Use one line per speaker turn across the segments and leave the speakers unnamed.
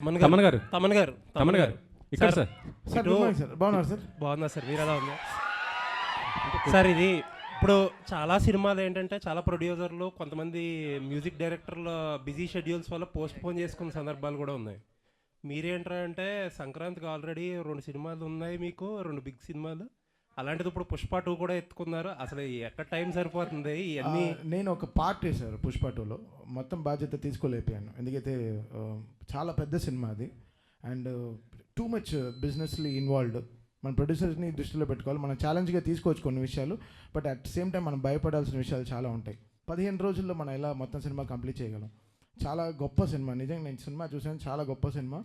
తమన్ గారు
తమన్ గారు
తమన్ గారు ఇక్కడ sir.
Sir good morning sir. బాగున్నారు సార్?
బాగున్నా సార్, మీరు ఎలా ఉన్నారు సార్? ఇది ఇప్పుడు చాలా సినిమాలు ఏంటంటే చాలా ప్రొడ్యూసర్లు కొంతమంది మ్యూజిక్ డైరెక్టర్ల బిజీ షెడ్యూల్స్ వల్ల పోస్ట్ పోన్ చేసుకున్న సందర్భాలు కూడా ఉన్నాయి. మీరేంటారా అంటే సంక్రాంతికి ఆల్రెడీ 2 సినిమాలు ఉన్నాయి, మీకు 2 బిగ్ సినిమాలు. అలాంటిది ఇప్పుడు పుష్ప 2 కూడా ఎత్తుకున్నారు. అసలు ఎక్కడ టైం సరిపోతుంది ఇవన్నీ?
నేను ఒక పార్ట్ చేశారు పుష్ప 2లో, మొత్తం బాధ్యత తీసుకోలేకపోయాను. ఎందుకైతే చాలా పెద్ద సినిమా అది అండ్ టూ మచ్ బిజినెస్లీ ఇన్వాల్వ్డ్. మన ప్రొడ్యూసర్స్ని దృష్టిలో పెట్టుకోవాలి. మనం ఛాలెంజ్గా తీసుకోవచ్చు కొన్ని విషయాలు, బట్ అట్ సేమ్ టైం మనం భయపడాల్సిన విషయాలు చాలా ఉంటాయి. 15 రోజుల్లో మనం ఎలా మొత్తం సినిమా కంప్లీట్ చేయగలం. చాలా గొప్ప సినిమా, నిజంగా నేను సినిమా చూసాను, చాలా గొప్ప సినిమా.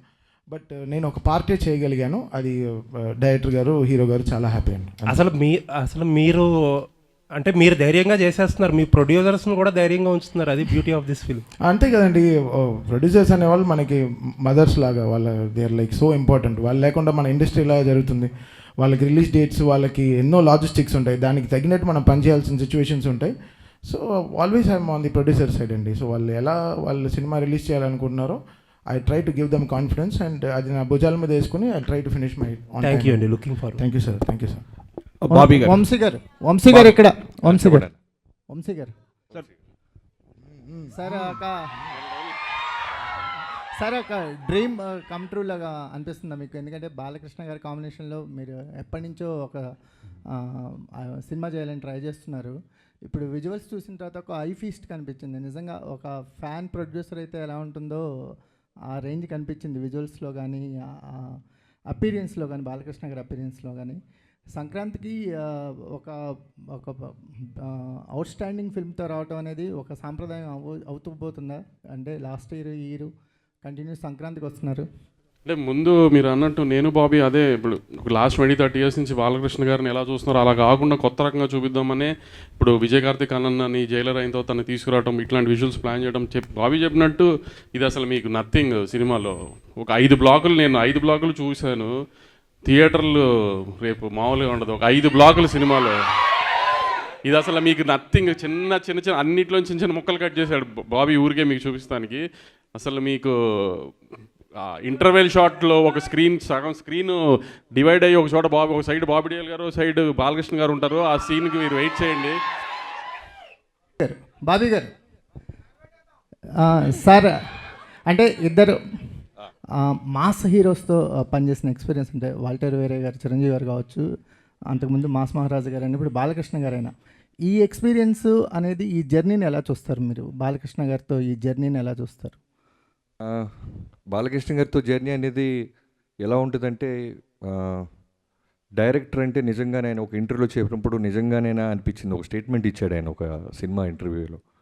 బట్ నేను ఒక పార్టీ చేయగలిగాను, అది డైరెక్టర్ గారు, హీరో గారు చాలా హ్యాపీ అండి.
అసలు మీరు అంటే మీరు ధైర్యంగా చేసేస్తున్నారు, మీ ప్రొడ్యూసర్స్ని కూడా ధైర్యంగా ఉంచుతున్నారు. అది బ్యూటీ ఆఫ్ దిస్ ఫిల్మ్.
అంతే కదండి, ప్రొడ్యూసర్స్ అనేవాళ్ళు మనకి మదర్స్ లాగా, వాళ్ళ they are like so important. వాళ్ళు లేకుండా మన ఇండస్ట్రీ ఇలా జరుగుతుంది. వాళ్ళకి రిలీజ్ డేట్స్, వాళ్ళకి ఎన్నో లాజిస్టిక్స్ ఉంటాయి, దానికి తగినట్టు మనం పనిచేయాల్సిన సిచ్యువేషన్స్ ఉంటాయి. So always I'm on the producer side అండి. సో వాళ్ళు ఎలా వాళ్ళు సినిమా రిలీజ్ చేయాలనుకుంటున్నారో I try to give them confidence and అది నా భుజాల మీద వేసుకుని I try to finish my.
Thank you అండి, looking for.
Thank you sir, thank you sir.
Bobby garu,
Vamsi గారు ఇక్కడ వంశీ గారు సార్ ఒక డ్రీమ్ కమ్ ట్రూ లాగా అనిపిస్తుందా మీకు? ఎందుకంటే బాలకృష్ణ గారి కాంబినేషన్లో మీరు ఎప్పటి నుంచో ఒక సినిమా చేయాలని ట్రై చేస్తున్నారు. ఇప్పుడు విజువల్స్ చూసిన తర్వాత ఒక ఐ ఫీస్ట్ కనిపించింది. నిజంగా ఒక ఫ్యాన్ ప్రొడ్యూసర్ అయితే ఎలా ఉంటుందో ఆ రేంజ్ కనిపించింది విజువల్స్లో కానీ, అపీరియన్స్లో కానీ, బాలకృష్ణ గారి అపీరియన్స్లో కానీ. సంక్రాంతికి ఒక ఒక అవుట్ స్టాండింగ్ ఫిల్మ్తో రావటం అనేది ఒక సాంప్రదాయం అవుతూ పోతుందా? అంటే లాస్ట్ ఇయర్ ఈ ఇయర్ కంటిన్యూస్ సంక్రాంతికి వస్తున్నారు.
అంటే ముందు మీరు అన్నట్టు నేను బాబీ అదే ఇప్పుడు లాస్ట్ 20-30 ఇయర్స్ నుంచి బాలకృష్ణ గారిని ఎలా చూస్తున్నారు అలా కాకుండా కొత్త రకంగా చూపిద్దామనే ఇప్పుడు విజయ్ కార్తిక్ అన్నని జైలర్ అయిన తర్వాత తను తీసుకురావడం, ఇట్లాంటి విజువల్స్ ప్లాన్ చేయడం. బాబీ చెప్పినట్టు ఇది అసలు మీకు నథింగ్. సినిమాలో ఒక 5 బ్లాకులు, నేను 5 బ్లాకులు చూశాను. థియేటర్లు రేపు మామూలుగా ఉండదు, ఒక 5 బ్లాకులు సినిమాలో. ఇది అసలు మీకు నథింగ్. చిన్న చిన్న చిన్న అన్నింటిలో చిన్న చిన్న ముక్కలు కట్ చేశాడు బాబీ ఊరికే మీకు చూపిస్తానికి. అసలు మీకు ఇంటర్వెల్ షాట్లో ఒక సగం స్క్రీన్ డివైడ్ అయ్యి ఒక చోట ఒక సైడ్ బాబీ డియోల్ గారు, సైడ్ బాలకృష్ణ గారు ఉంటారు. ఆ సీన్కి మీరు వెయిట్ చేయండి.
బాబీ గారు సార్, అంటే ఇద్దరు మాస్ హీరోస్తో పనిచేసిన ఎక్స్పీరియన్స్ అంటే వాల్టర్ వేరే గారు, చిరంజీవి గారు కావచ్చు, అంతకుముందు మాస్ మహారాజు గారు అని, ఇప్పుడు బాలకృష్ణ గారైనా. ఈ ఎక్స్పీరియన్స్ అనేది, ఈ జర్నీని ఎలా చూస్తారు మీరు? బాలకృష్ణ గారితో ఈ జర్నీని ఎలా చూస్తారు?
బాలకృష్ణ గారితో జర్నీ అనేది ఎలా ఉంటుందంటే, డైరెక్టర్ అంటే నిజంగానే ఆయన ఒక ఇంటర్వ్యూలో చెప్పినప్పుడు నిజంగానే అనిపించింది. ఒక స్టేట్మెంట్ ఇచ్చాడు ఆయన ఒక సినిమా ఇంటర్వ్యూలో.